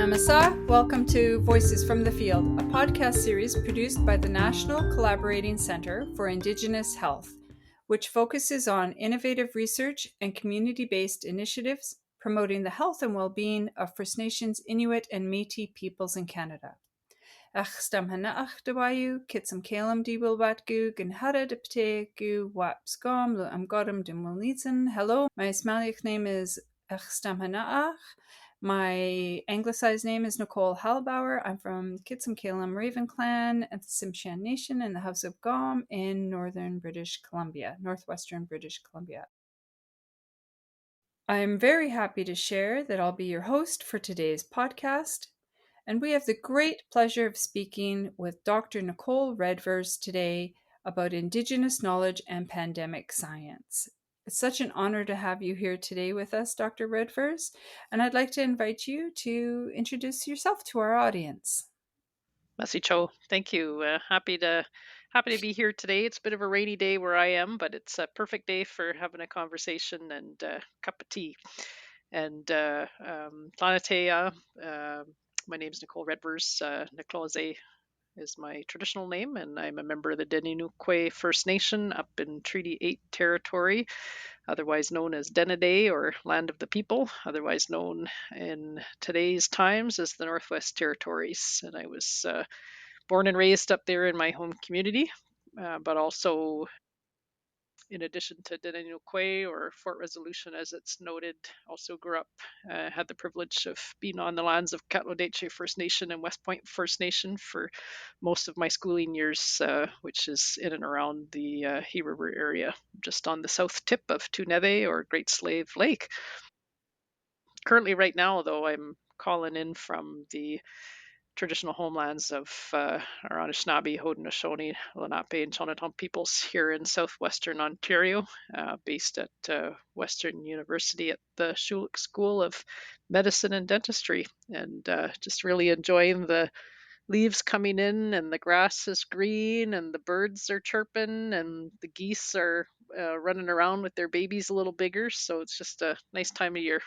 CCNSA, welcome to Voices from the Field, a podcast series produced by the National Collaborating Centre for Indigenous Health, which focuses on innovative research and community-based initiatives promoting the health and well-being of First Nations, Inuit, and Métis peoples in Canada. Achstam hanaach dawayu, kitsam kalam di wilbatgu, genhara de ptegu, wapsgom, lu amgodam de mulnitsen. Hello, my Ismailic name is Achstam hanaach. My anglicized name is Nicole Halbauer. I'm from Kitsam Kalam Raven Clan at the Tsimshian Nation in the House of Gom in northwestern British Columbia. I'm very happy to share that I'll be your host for today's podcast, and we have the great pleasure of speaking with Dr. Nicole Redvers today about Indigenous knowledge and pandemic science. It's such an honor to have you here today with us, Dr. Redvers, and I'd like to invite you to introduce yourself to our audience. Messy Cho, thank you. Happy to be here today. It's a bit of a rainy day where I am, but it's a perfect day for having a conversation and a cup of tea. And Planetea, my name is Nicole Redvers. Nicole is my traditional name, and I'm a member of the Denı First Nation up in Treaty 8 territory, otherwise known as Denı or Land of the People, otherwise known in today's times as the Northwest Territories. And I was born and raised up there in my home community, but also, in addition to Denı or Fort Resolution, as it's noted, also grew up, had the privilege of being on the lands of Katlodeche First Nation and West Point First Nation for most of my schooling years, which is in and around the Hay River area, just on the south tip of Tuneve or Great Slave Lake. Currently, right now, though, I'm calling in from the traditional homelands of our Anishinaabe, Haudenosaunee, Lenape, and Chinatown peoples here in southwestern Ontario, based at Western University at the Schulich School of Medicine and Dentistry, and just really enjoying the leaves coming in, and the grass is green, and the birds are chirping, and the geese are running around with their babies a little bigger. So it's just a nice time of year.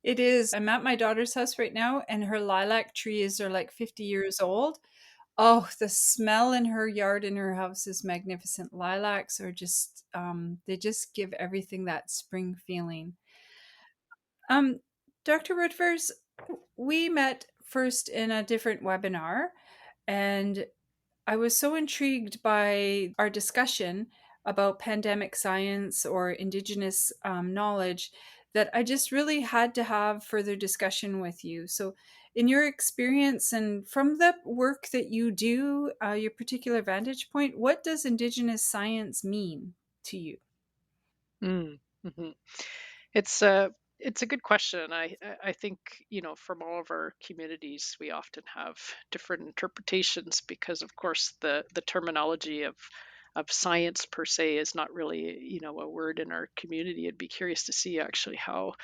It is. I'm at my daughter's house right now, and her lilac trees are like 50 years old. Oh, the smell in her yard in her house is magnificent. Lilacs are just, they just give everything that spring feeling. Um, Dr. Redvers, we met first in a different webinar, and I was so intrigued by our discussion about pandemic science or Indigenous knowledge that I just really had to have further discussion with you. So, in your experience and from the work that you do, your particular vantage point, what does Indigenous science mean to you? Mm-hmm. It's a good question. I think, from all of our communities, we often have different interpretations because, of course, the terminology of science per se is not really, a word in our community. I'd be curious to see actually how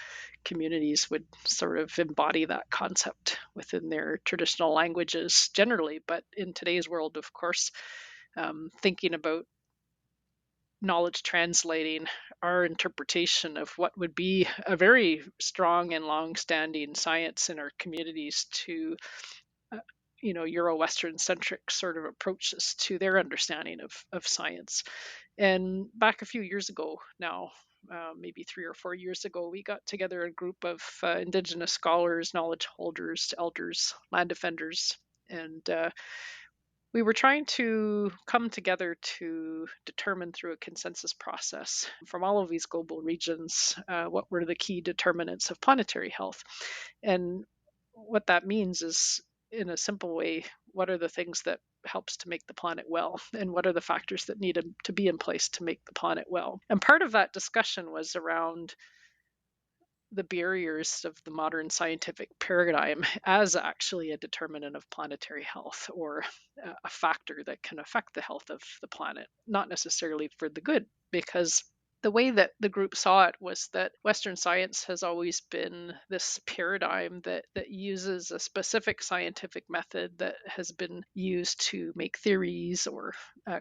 communities would sort of embody that concept within their traditional languages generally. But in today's world, of course, thinking about knowledge translating our interpretation of what would be a very strong and long-standing science in our communities to Euro-Western centric sort of approaches to their understanding of science. And back a few years ago now, maybe 3 or 4 years ago, we got together a group of Indigenous scholars, knowledge holders, elders, land defenders, and we were trying to come together to determine through a consensus process from all of these global regions what were the key determinants of planetary health. And what that means is, in a simple way, what are the things that helps to make the planet well, and what are the factors that need to be in place to make the planet well. And part of that discussion was around the barriers of the modern scientific paradigm as actually a determinant of planetary health, or a factor that can affect the health of the planet, not necessarily for the good, because the way that the group saw it was that Western science has always been this paradigm that uses a specific scientific method that has been used to make theories or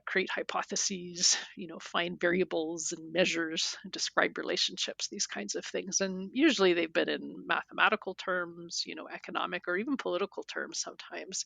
create hypotheses, find variables and measures, and describe relationships, these kinds of things. And usually they've been in mathematical terms, economic or even political terms sometimes.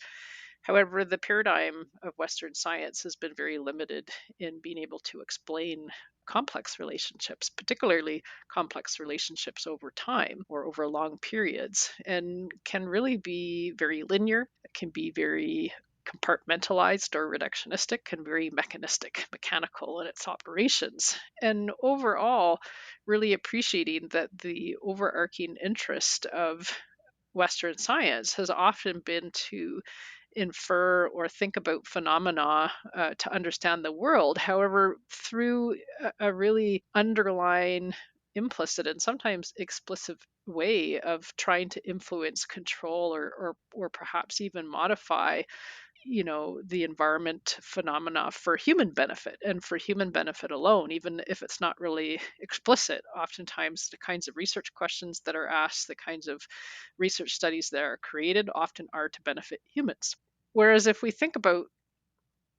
However, the paradigm of Western science has been very limited in being able to explain complex relationships, particularly complex relationships over time or over long periods, and can really be very linear. It can be very compartmentalized or reductionistic and very mechanistic, mechanical in its operations. And overall, really appreciating that the overarching interest of Western science has often been to infer or think about phenomena to understand the world. However, through a really underlying, implicit, and sometimes explicit way of trying to influence, control, or perhaps even modify the environment phenomena for human benefit and for human benefit alone, even if it's not really explicit. Oftentimes the kinds of research questions that are asked, the kinds of research studies that are created, often are to benefit humans. Whereas if we think about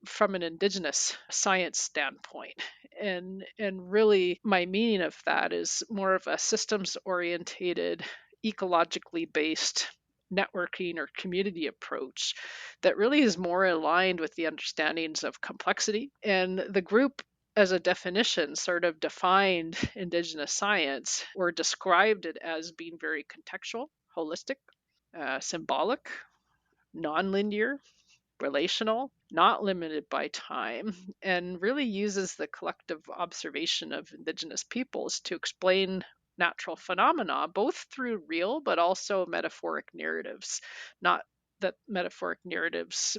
from an Indigenous science standpoint, and really my meaning of that is more of a systems orientated, ecologically based networking or community approach that really is more aligned with the understandings of complexity. And the group, as a definition, sort of defined Indigenous science or described it as being very contextual, holistic, symbolic, nonlinear, relational, not limited by time, and really uses the collective observation of Indigenous peoples to explain natural phenomena, both through real but also metaphoric narratives. Not that metaphoric narratives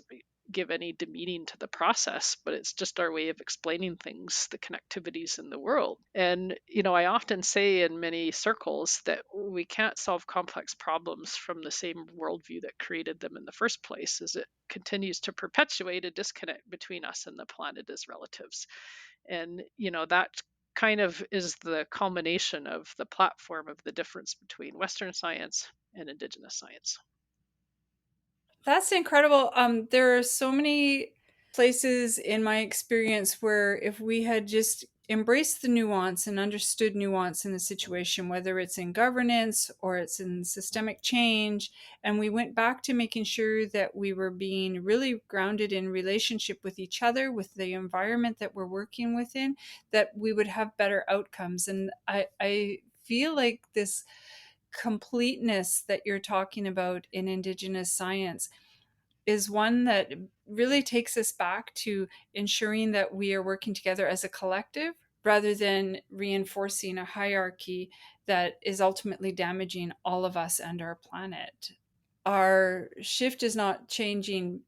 give any demeaning to the process, but it's just our way of explaining things, the connectivities in the world. And, I often say in many circles that we can't solve complex problems from the same worldview that created them in the first place, as it continues to perpetuate a disconnect between us and the planet as relatives. And, that kind of is the culmination of the platform of the difference between Western science and Indigenous science. That's incredible. There are so many places in my experience where if we had just embraced the nuance and understood nuance in the situation, whether it's in governance or it's in systemic change, and we went back to making sure that we were being really grounded in relationship with each other, with the environment that we're working within, that we would have better outcomes. And I feel like this completeness that you're talking about in Indigenous science is one that really takes us back to ensuring that we are working together as a collective rather than reinforcing a hierarchy that is ultimately damaging all of us and our planet. Our shift is not changing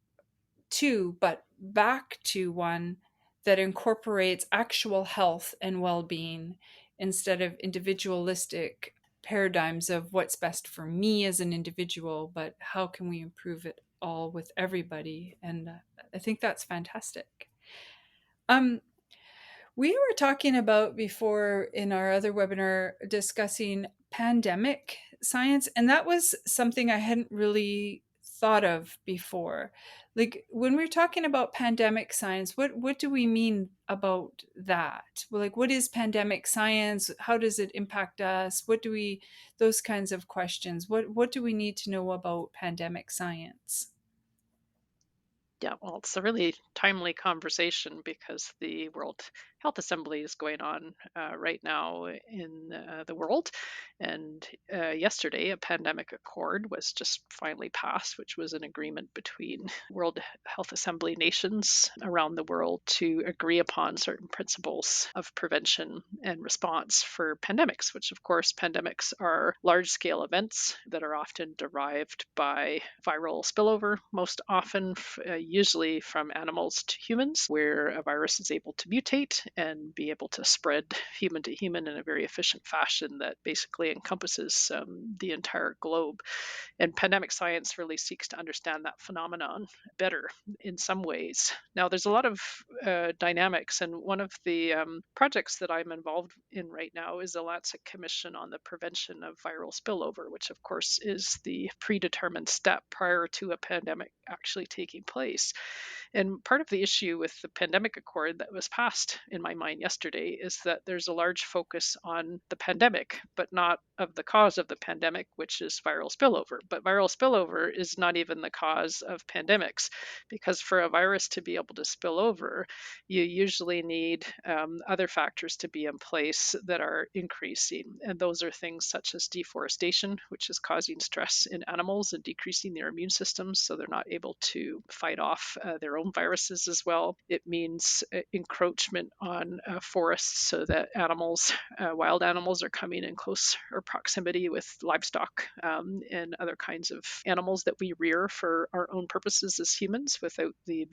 to, but back to one that incorporates actual health and well being instead of individualistic paradigms of what's best for me as an individual, but how can we improve it all with everybody? And I think that's fantastic. Um, we were talking about before in our other webinar discussing pandemic science, and that was something I hadn't really thought of before. Like when we're talking about pandemic science, what do we mean about that? Well, like what is pandemic science? How does it impact us? What do we those kinds of questions? What do we need to know about pandemic science? Yeah, well, it's a really timely conversation because the World Health Assembly is going on right now in the world. And yesterday, a pandemic accord was just finally passed, which was an agreement between World Health Assembly nations around the world to agree upon certain principles of prevention and response for pandemics, which, of course, pandemics are large scale events that are often derived by viral spillover, most often usually from animals to humans, where a virus is able to mutate and be able to spread human to human in a very efficient fashion that basically encompasses the entire globe. And pandemic science really seeks to understand that phenomenon better in some ways. Now, there's a lot of dynamics, and one of the projects that I'm involved in right now is the Lancet Commission on the Prevention of Viral Spillover, which, of course, is the predetermined step prior to a pandemic actually taking place. And part of the issue with the pandemic accord that was passed in my mind yesterday is that there's a large focus on the pandemic, but not of the cause of the pandemic, which is viral spillover. But viral spillover is not even the cause of pandemics, because for a virus to be able to spill over, you usually need other factors to be in place that are increasing. And those are things such as deforestation, which is causing stress in animals and decreasing their immune systems so they're not able to fight off their own viruses as well. It means encroachment on forests so that animals, wild animals, are coming in close or proximity with livestock and other kinds of animals that we rear for our own purposes as humans without the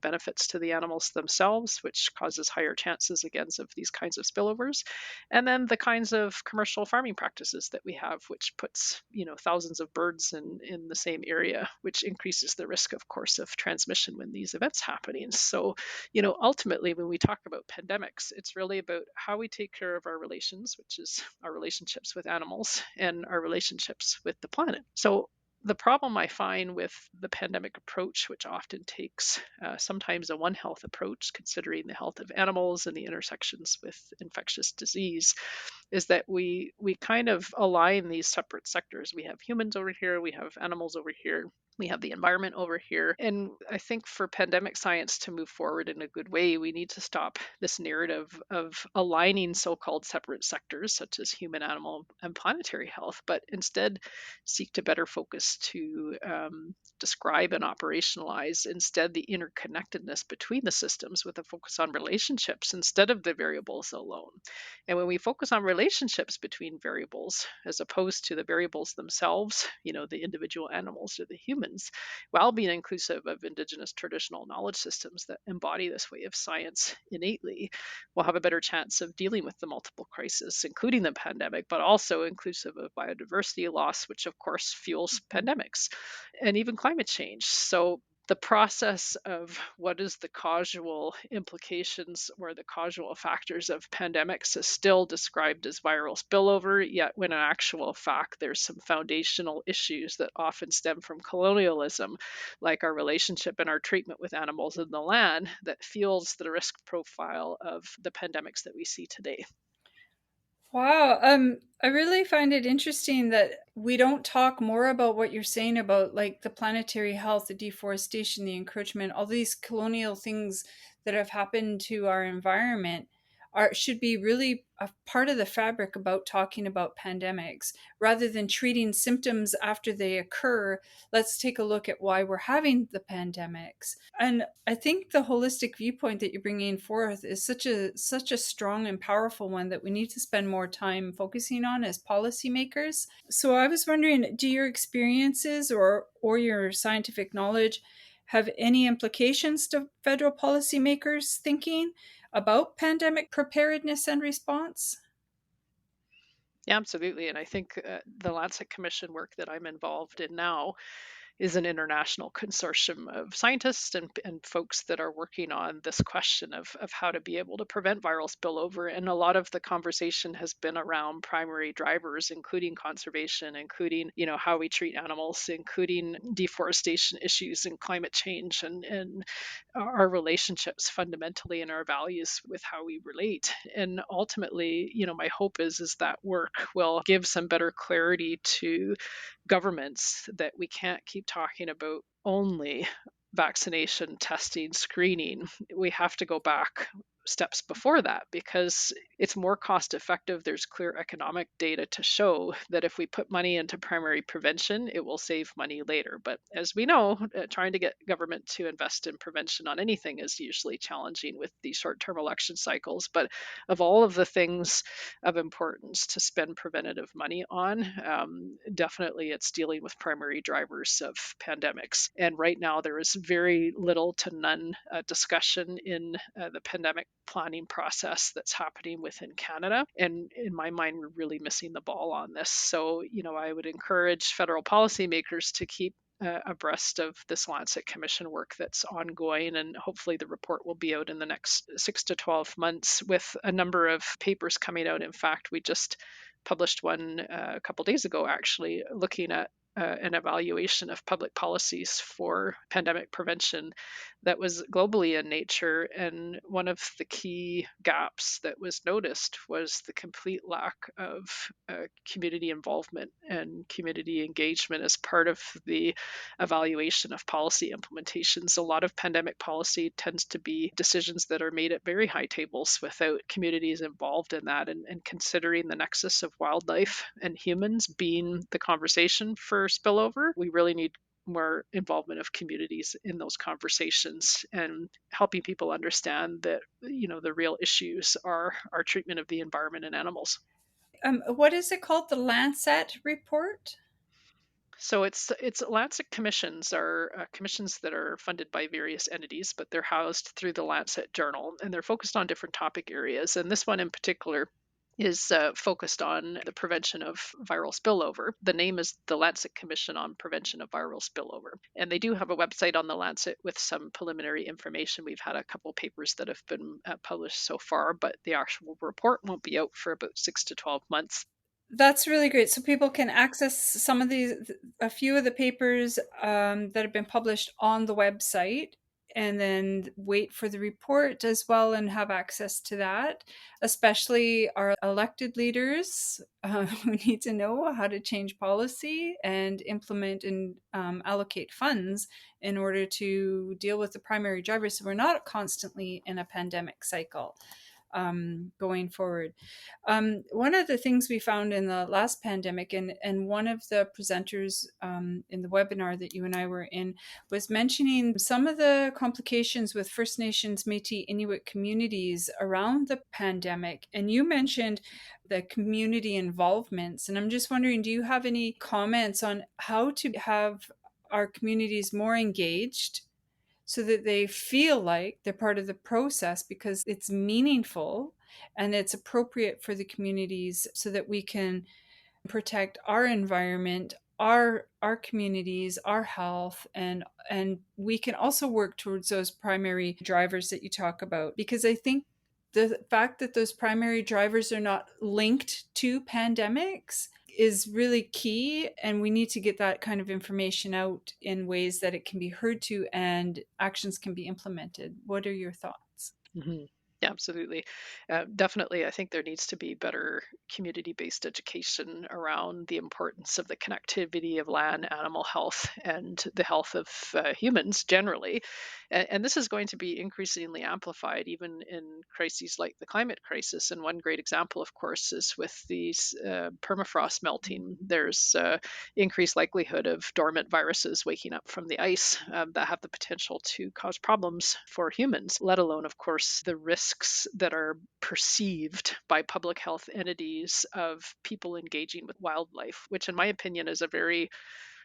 benefits to the animals themselves, which causes higher chances again of these kinds of spillovers. And then the kinds of commercial farming practices that we have, which puts thousands of birds in the same area, which increases the risk, of course, of transmission when these events happening. So ultimately, when we talk about pandemics, it's really about how we take care of our relations, which is our relationships with animals and our relationships with the planet. So the problem I find with the pandemic approach, which often takes sometimes a One Health approach, considering the health of animals and the intersections with infectious disease, is that we kind of align these separate sectors. We have humans over here, we have animals over here, we have the environment over here. And I think for pandemic science to move forward in a good way, we need to stop this narrative of aligning so-called separate sectors, such as human, animal, and planetary health, but instead seek to better focus to describe and operationalize instead the interconnectedness between the systems with a focus on relationships instead of the variables alone. And when we focus on relationships between variables as opposed to the variables themselves, the individual animals or the humans, while being inclusive of Indigenous traditional knowledge systems that embody this way of science innately, we'll have a better chance of dealing with the multiple crises, including the pandemic, but also inclusive of biodiversity loss, which of course fuels pandemics and even climate change. So the process of what is the causal implications or the causal factors of pandemics is still described as viral spillover, yet when in actual fact there's some foundational issues that often stem from colonialism, like our relationship and our treatment with animals in the land, that fuels the risk profile of the pandemics that we see today. Wow. I really find it interesting that we don't talk more about what you're saying about like the planetary health, the deforestation, the encroachment, all these colonial things that have happened to our environment should be really a part of the fabric about talking about pandemics rather than treating symptoms after they occur. Let's take a look at why we're having the pandemics. And I think the holistic viewpoint that you're bringing forth is such a strong and powerful one that we need to spend more time focusing on as policymakers. So I was wondering, do your experiences or your scientific knowledge have any implications to federal policymakers thinking about pandemic preparedness and response? Yeah, absolutely. And I think the Lancet Commission work that I'm involved in now is an international consortium of scientists and folks that are working on this question of how to be able to prevent viral spillover. And a lot of the conversation has been around primary drivers, including conservation, including, how we treat animals, including deforestation issues and climate change and our relationships fundamentally and our values with how we relate. And ultimately, my hope is that work will give some better clarity to governments that we can't keep talking about only vaccination, testing, screening. We have to go back steps before that because it's more cost effective. There's clear economic data to show that if we put money into primary prevention, it will save money later. But as we know, trying to get government to invest in prevention on anything is usually challenging with these short term election cycles. But of all of the things of importance to spend preventative money on, definitely it's dealing with primary drivers of pandemics. And right now, there is very little to none discussion in the pandemic planning process that's happening within Canada. And in my mind, we're really missing the ball on this. So, I would encourage federal policymakers to keep abreast of this Lancet Commission work that's ongoing, and hopefully the report will be out in the next 6 to 12 months with a number of papers coming out. In fact, we just published one a couple days ago, actually, looking at an evaluation of public policies for pandemic prevention that was globally in nature. And one of the key gaps that was noticed was the complete lack of community involvement and community engagement as part of the evaluation of policy implementations. A lot of pandemic policy tends to be decisions that are made at very high tables without communities involved in that, and considering the nexus of wildlife and humans being the conversation for spillover. We really need more involvement of communities in those conversations and helping people understand that the real issues are our treatment of the environment and animals. What is it called? The Lancet report? So it's Lancet commissions are commissions that are funded by various entities, but they're housed through the Lancet Journal, and they're focused on different topic areas. And this one in particular is focused on the prevention of viral spillover. The name is the Lancet Commission on Prevention of Viral Spillover. And they do have a website on the Lancet with some preliminary information. We've had a couple papers that have been published so far, but the actual report won't be out for about 6 to 12 months. That's really great. So people can access some of these, a few of the papers that have been published on the website, and then wait for the report as well and have access to that. Especially our elected leaders who need to know how to change policy and implement and allocate funds in order to deal with the primary drivers, so we're not constantly in a pandemic cycle going forward. One of the things we found in the last pandemic, and one of the presenters in the webinar that you and I were in was mentioning some of the complications with First Nations, Métis, Inuit communities around the pandemic. And you mentioned the community involvements. And I'm just wondering, do you have any comments on how to have our communities more engaged so that they feel like they're part of the process because it's meaningful and it's appropriate for the communities, so that we can protect our environment, our communities, our health, and we can also work towards those primary drivers that you talk about? Because I think the fact that those primary drivers are not linked to pandemics is really key, and we need to get that kind of information out in ways that it can be heard to and actions can be implemented. What are your thoughts? Mhm. Yeah, absolutely. Definitely, I think there needs to be better community based education around the importance of the connectivity of land, animal health, and the health of humans generally. And this is going to be increasingly amplified even in crises like the climate crisis. And one great example, of course, is with these permafrost melting. There's increased likelihood of dormant viruses waking up from the ice that have the potential to cause problems for humans, let alone, of course, the risks that are perceived by public health entities of people engaging with wildlife, which, in my opinion, is a very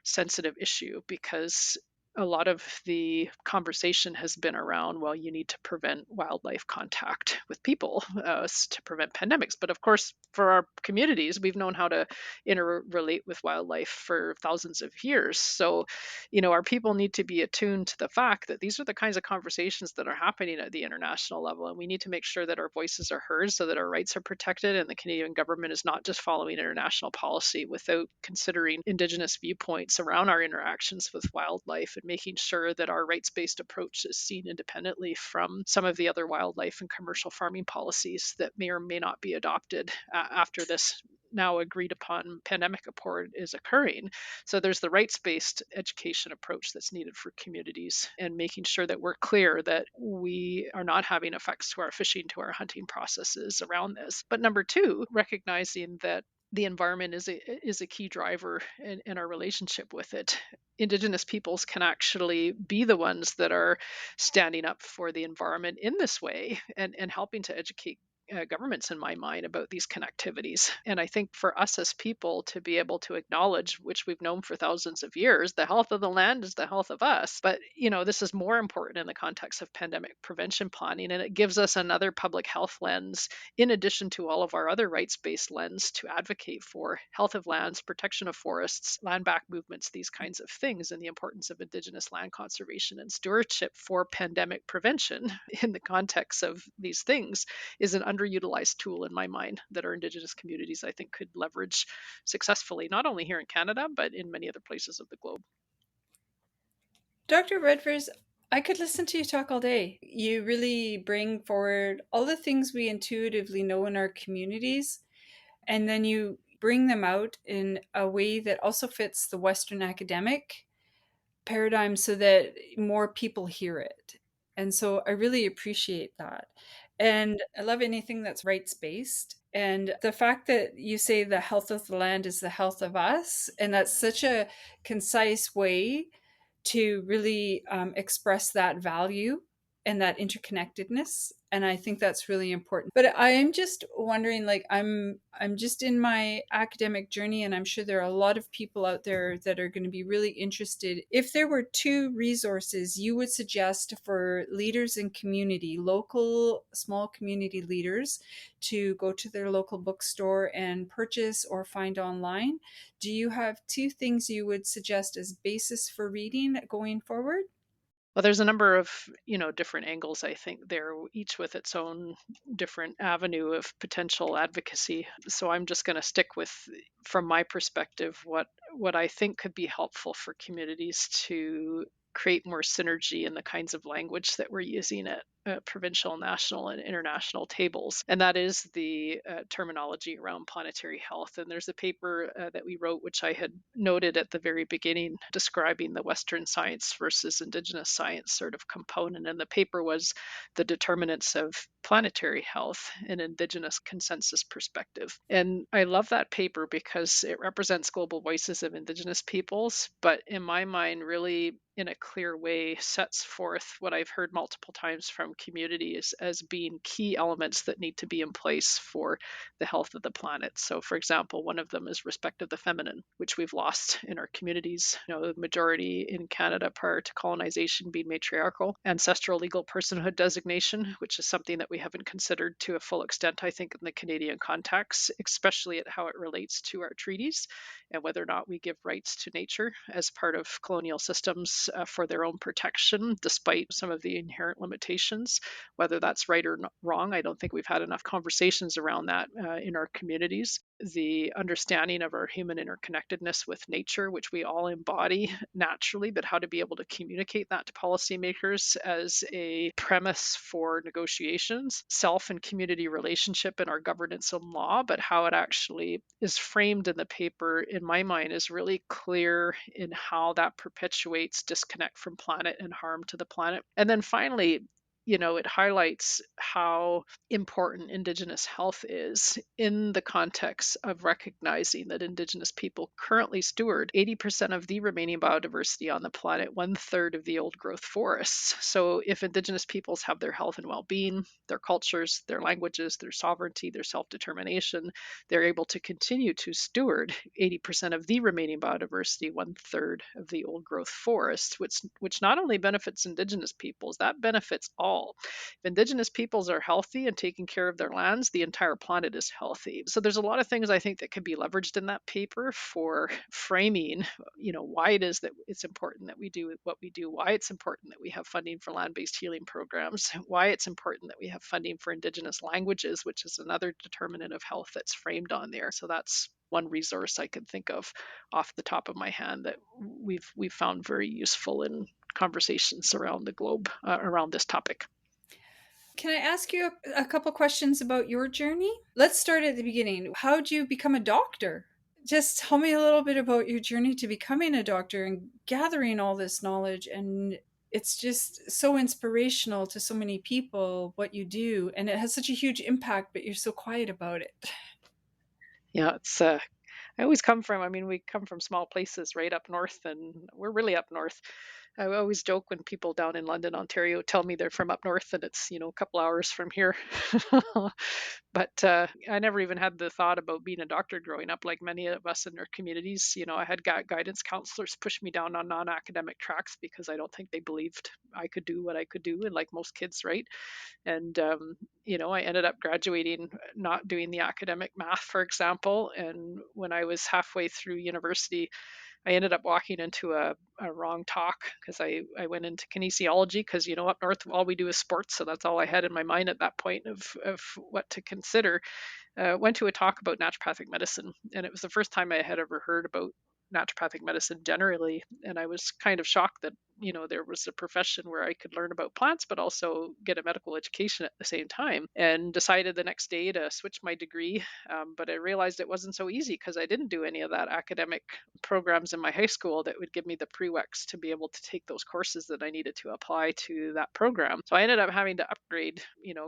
sensitive issue because a lot of the conversation has been around, well, you need to prevent wildlife contact with people to prevent pandemics. But of course, for our communities, we've known how to interrelate with wildlife for thousands of years. So, our people need to be attuned to the fact that these are the kinds of conversations that are happening at the international level. And we need to make sure that our voices are heard so that our rights are protected. And the Canadian government is not just following international policy without considering Indigenous viewpoints around our interactions with wildlife, and making sure that our rights-based approach is seen independently from some of the other wildlife and commercial farming policies that may or may not be adopted after this now agreed upon pandemic report is occurring. So there's the rights-based education approach that's needed for communities, and making sure that we're clear that we are not having effects to our fishing, to our hunting processes around this. But number two, recognizing that the environment is a key driver in our relationship with it. Indigenous peoples can actually be the ones that are standing up for the environment in this way, and helping to educate governments in my mind about these connectivities. And I think for us as people to be able to acknowledge, which we've known for thousands of years, the health of the land is the health of us. But, this is more important in the context of pandemic prevention planning. And it gives us another public health lens, in addition to all of our other rights based lens, to advocate for health of lands, protection of forests, land back movements, these kinds of things, and the importance of Indigenous land conservation and stewardship for pandemic prevention in the context of these things is an underutilized tool in my mind that our Indigenous communities, I think, could leverage successfully, not only here in Canada, but in many other places of the globe. Dr. Redvers, I could listen to you talk all day. You really bring forward all the things we intuitively know in our communities, and then you bring them out in a way that also fits the Western academic paradigm so that more people hear it. And so I really appreciate that. And I love anything that's rights based. And the fact that you say the health of the land is the health of us, and that's such a concise way to really express that value and that interconnectedness, and I think that's really important. But I am just wondering, like, I'm just in my academic journey, and I'm sure there are a lot of people out there that are going to be really interested. If there were two resources you would suggest for leaders in community, local small community leaders, to go to their local bookstore and purchase or find online, do you have two things you would suggest as basis for reading going forward? Well, there's a number of, different angles, I think, there, each with its own different avenue of potential advocacy. So I'm just going to stick with, from my perspective, what I think could be helpful for communities to create more synergy in the kinds of language that we're using at provincial, national, and international tables. And that is the terminology around planetary health. And there's a paper that we wrote, which I had noted at the very beginning, describing the Western science versus Indigenous science sort of component. And the paper was the determinants of planetary health, an Indigenous consensus perspective. And I love that paper because it represents global voices of Indigenous peoples, but in my mind, really in a clear way sets forth what I've heard multiple times from communities as being key elements that need to be in place for the health of the planet. So, for example, one of them is respect of the feminine, which we've lost in our communities. The majority in Canada prior to colonization being matriarchal. Ancestral legal personhood designation, which is something that we haven't considered to a full extent, I think, in the Canadian context, especially at how it relates to our treaties and whether or not we give rights to nature as part of colonial systems for their own protection, despite some of the inherent limitations. Whether that's right or wrong, I don't think we've had enough conversations around that in our communities. The understanding of our human interconnectedness with nature, which we all embody naturally, but how to be able to communicate that to policymakers as a premise for negotiations, self and community relationship in our governance and law, but how it actually is framed in the paper, in my mind, is really clear in how that perpetuates disconnect from planet and harm to the planet. And then finally, it highlights how important Indigenous health is in the context of recognizing that Indigenous people currently steward 80% of the remaining biodiversity on the planet, one third of the old growth forests. So if Indigenous peoples have their health and well-being, their cultures, their languages, their sovereignty, their self-determination, they're able to continue to steward 80% of the remaining biodiversity, one third of the old growth forests, which not only benefits Indigenous peoples, that benefits all. If Indigenous peoples are healthy and taking care of their lands, the entire planet is healthy. So there's a lot of things I think that could be leveraged in that paper for framing, why it is that it's important that we do what we do, why it's important that we have funding for land-based healing programs, why it's important that we have funding for Indigenous languages, which is another determinant of health that's framed on there. So that's one resource I could think of off the top of my hand that we've found very useful in conversations around the globe around this topic. Can I ask you a couple questions about your journey? Let's start at the beginning. How did you become a doctor? Just tell me a little bit about your journey to becoming a doctor and gathering all this knowledge. And it's just so inspirational to so many people what you do. And it has such a huge impact, but you're so quiet about it. Yeah, I always come from, we come from small places right up north, and we're really up north. I always joke when people down in London, Ontario tell me they're from up north and it's, a couple hours from here. But I never even had the thought about being a doctor growing up, like many of us in our communities. I had guidance counselors push me down on non academic tracks because I don't think they believed I could do what I could do. And like most kids, right? And, I ended up graduating, not doing the academic math, for example. And when I was halfway through university, I ended up walking into a wrong talk because I went into kinesiology because, up north, all we do is sports. So that's all I had in my mind at that point of what to consider. Went to a talk about naturopathic medicine, and it was the first time I had ever heard about naturopathic medicine generally. And I was kind of shocked that, there was a profession where I could learn about plants, but also get a medical education at the same time. And decided the next day to switch my degree. But I realized it wasn't so easy because I didn't do any of that academic programs in my high school that would give me the prereqs to be able to take those courses that I needed to apply to that program. So I ended up having to upgrade,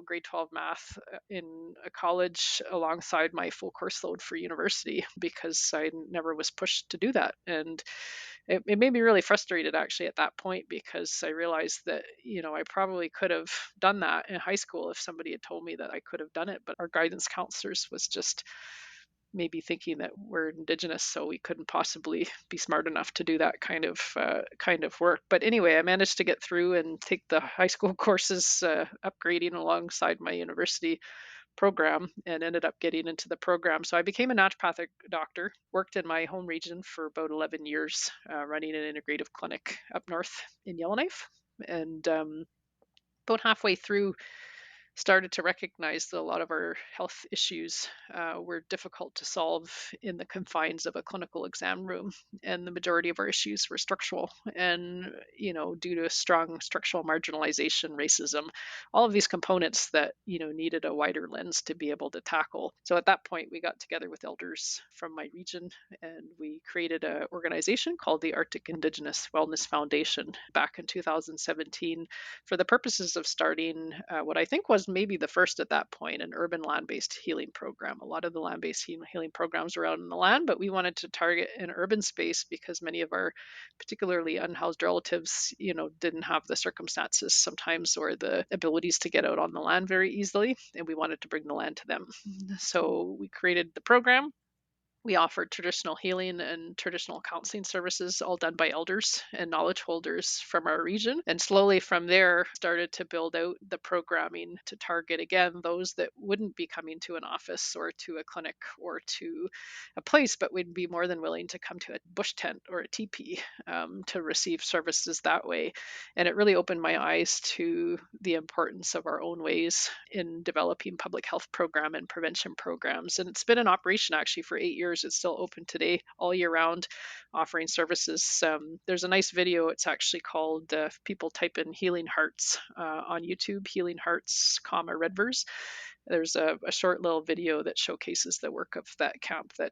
grade 12 math in a college alongside my full course load for university because I never was pushed to do that. And it made me really frustrated actually at that point because I realized that, I probably could have done that in high school if somebody had told me that I could have done it. But our guidance counselors was just maybe thinking that we're Indigenous, so we couldn't possibly be smart enough to do that kind of work. But anyway, I managed to get through and take the high school courses, upgrading alongside my university program, and ended up getting into the program. So I became a naturopathic doctor, worked in my home region for about 11 years, running an integrative clinic up north in Yellowknife. And about halfway through, started to recognize that a lot of our health issues were difficult to solve in the confines of a clinical exam room, and the majority of our issues were structural. And due to strong structural marginalization, racism, all of these components that needed a wider lens to be able to tackle. So at that point, we got together with elders from my region, and we created an organization called the Arctic Indigenous Wellness Foundation back in 2017 for the purposes of starting what I think was maybe the first at that point, an urban land based healing program. A lot of the land based healing programs were out in the land, but we wanted to target an urban space because many of our particularly unhoused relatives, didn't have the circumstances sometimes or the abilities to get out on the land very easily. And we wanted to bring the land to them. So we created the program. We offered traditional healing and traditional counseling services, all done by elders and knowledge holders from our region. And slowly from there, started to build out the programming to target, again, those that wouldn't be coming to an office or to a clinic or to a place, but would be more than willing to come to a bush tent or a teepee to receive services that way. And it really opened my eyes to the importance of our own ways in developing public health program and prevention programs. And it's been in operation actually for 8 years. It's still open today, all year round, offering services. There's a nice video. It's actually called, people type in Healing Hearts on YouTube, Healing Hearts, Redvers. There's a short little video that showcases the work of that camp that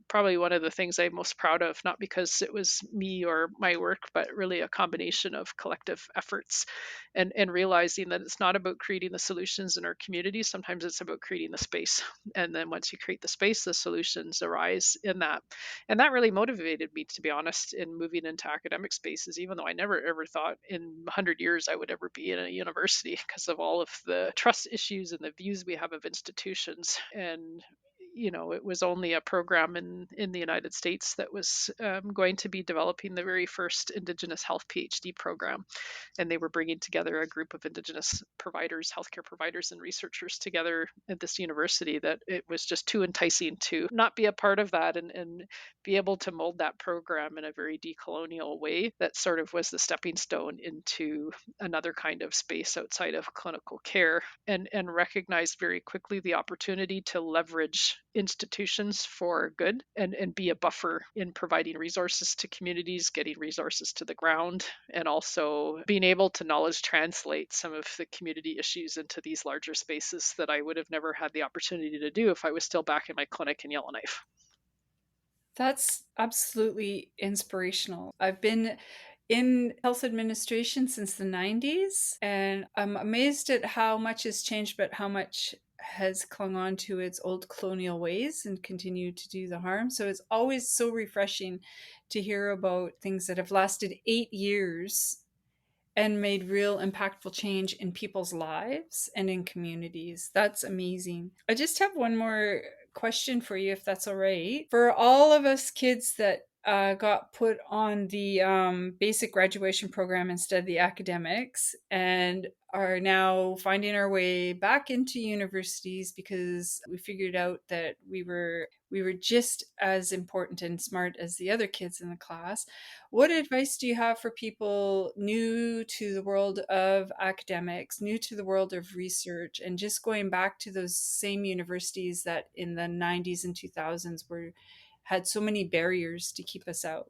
probably one of the things I'm most proud of, not because it was me or my work, but really a combination of collective efforts and realizing that it's not about creating the solutions in our communities. Sometimes it's about creating the space. And then once you create the space, the solutions arise in that. And that really motivated me, to be honest, in moving into academic spaces, even though I never ever thought in 100 years I would ever be in a university because of all of the trust issues and the views we have of institutions. And it was only a program in the United States that was going to be developing the very first Indigenous health PhD program. And they were bringing together a group of Indigenous providers, healthcare providers, and researchers together at this university that it was just too enticing to not be a part of that and be able to mold that program in a very decolonial way. That sort of was the stepping stone into another kind of space outside of clinical care, and recognized very quickly the opportunity to leverage institutions for good and be a buffer in providing resources to communities, getting resources to the ground, and also being able to knowledge translate some of the community issues into these larger spaces that I would have never had the opportunity to do if I was still back in my clinic in Yellowknife. That's absolutely inspirational. I've been in health administration since the 90s, and I'm amazed at how much has changed, but how much has clung on to its old colonial ways and continued to do the harm. So it's always so refreshing to hear about things that have lasted 8 years and made real impactful change in people's lives and in communities. That's amazing. I just have one more question for you, if that's all right. For all of us kids that got put on the basic graduation program instead of the academics and are now finding our way back into universities because we figured out that we were just as important and smart as the other kids in the class. What advice do you have for people new to the world of academics, new to the world of research, and just going back to those same universities that in the 90s and 2000s were had so many barriers to keep us out?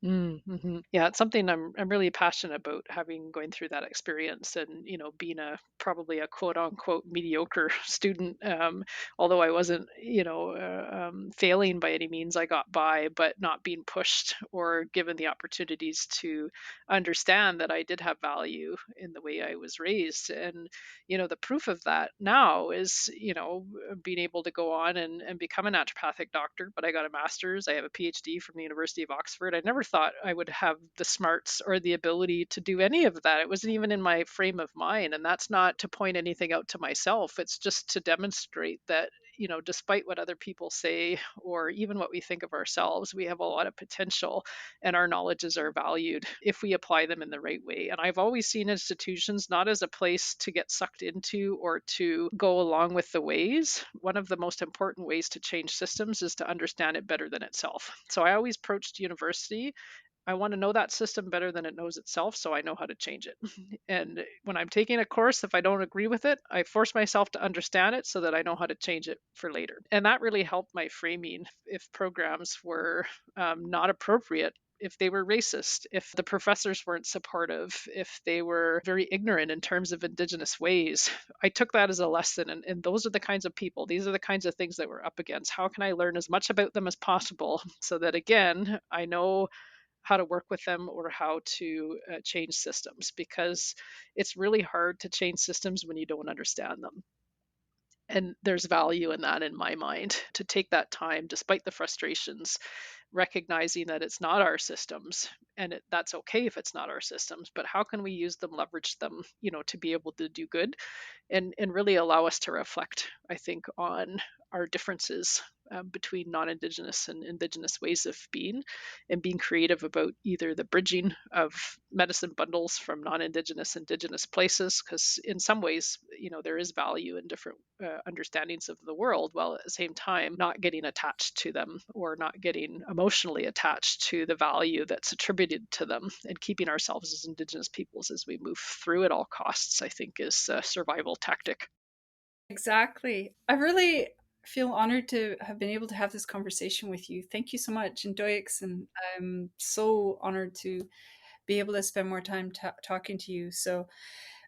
Yeah, it's something I'm really passionate about, having going through that experience, and being a probably a quote unquote mediocre student. Although I wasn't failing by any means, I got by, but not being pushed or given the opportunities to understand that I did have value in the way I was raised. And the proof of that now is being able to go on and become a naturopathic doctor. But I got a master's, I have a PhD from the University of Oxford. I never thought I would have the smarts or the ability to do any of that. It wasn't even in my frame of mind. And that's not to point anything out to myself. It's just to demonstrate that, despite what other people say or even what we think of ourselves, we have a lot of potential, and our knowledges are valued if we apply them in the right way. And I've always seen institutions not as a place to get sucked into or to go along with the ways. One of the most important ways to change systems is to understand it better than itself. So I always approached university, I want to know that system better than it knows itself, so I know how to change it. And when I'm taking a course, if I don't agree with it, I force myself to understand it so that I know how to change it for later. And that really helped my framing if programs were not appropriate, if they were racist, if the professors weren't supportive, if they were very ignorant in terms of Indigenous ways. I took that as a lesson. And those are the kinds of people, these are the kinds of things that we're up against. How can I learn as much about them as possible so that, again, I know how to work with them or how to change systems, because it's really hard to change systems when you don't understand them. And there's value in that in my mind, to take that time despite the frustrations, recognizing that it's not our systems, and that's okay if it's not our systems, but how can we use them, leverage them, to be able to do good, and really allow us to reflect, I think, on our differences between non-Indigenous and Indigenous ways of being, and being creative about either the bridging of medicine bundles from non-Indigenous Indigenous places, because in some ways, there is value in different understandings of the world, while at the same time not getting attached to them or not getting emotionally attached to the value that's attributed to them, and keeping ourselves as Indigenous peoples as we move through at all costs, I think, is a survival tactic. Exactly. I really feel honored to have been able to have this conversation with you. Thank you so much, and Doix, and I'm so honored to be able to spend more time talking to you. So,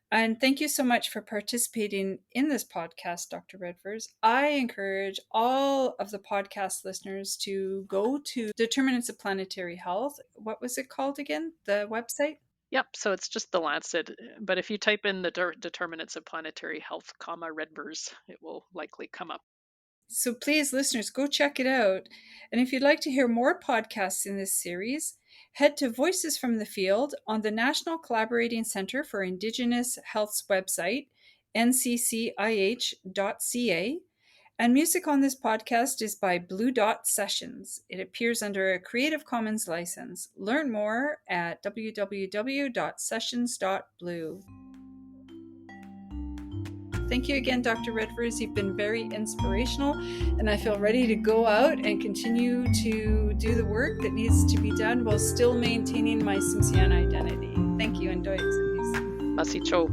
and thank you so much for participating in this podcast, Dr. Redvers. I encourage all of the podcast listeners to go to Determinants of Planetary Health. What was it called again? The website? Yep, so it's just the Lancet, but if you type in the determinants of planetary health, Redvers, it will likely come up. So please, listeners, go check it out. And if you'd like to hear more podcasts in this series, head to Voices from the Field on the National Collaborating Centre for Indigenous Health's website, NCCIH.ca. And music on this podcast is by Blue Dot Sessions. It appears under a Creative Commons license. Learn more at www.sessions.blue. Thank you again, Dr. Redvers. You've been very inspirational, and I feel ready to go out and continue to do the work that needs to be done while still maintaining my Tsimshian identity. Thank you, and Doix. Masicho.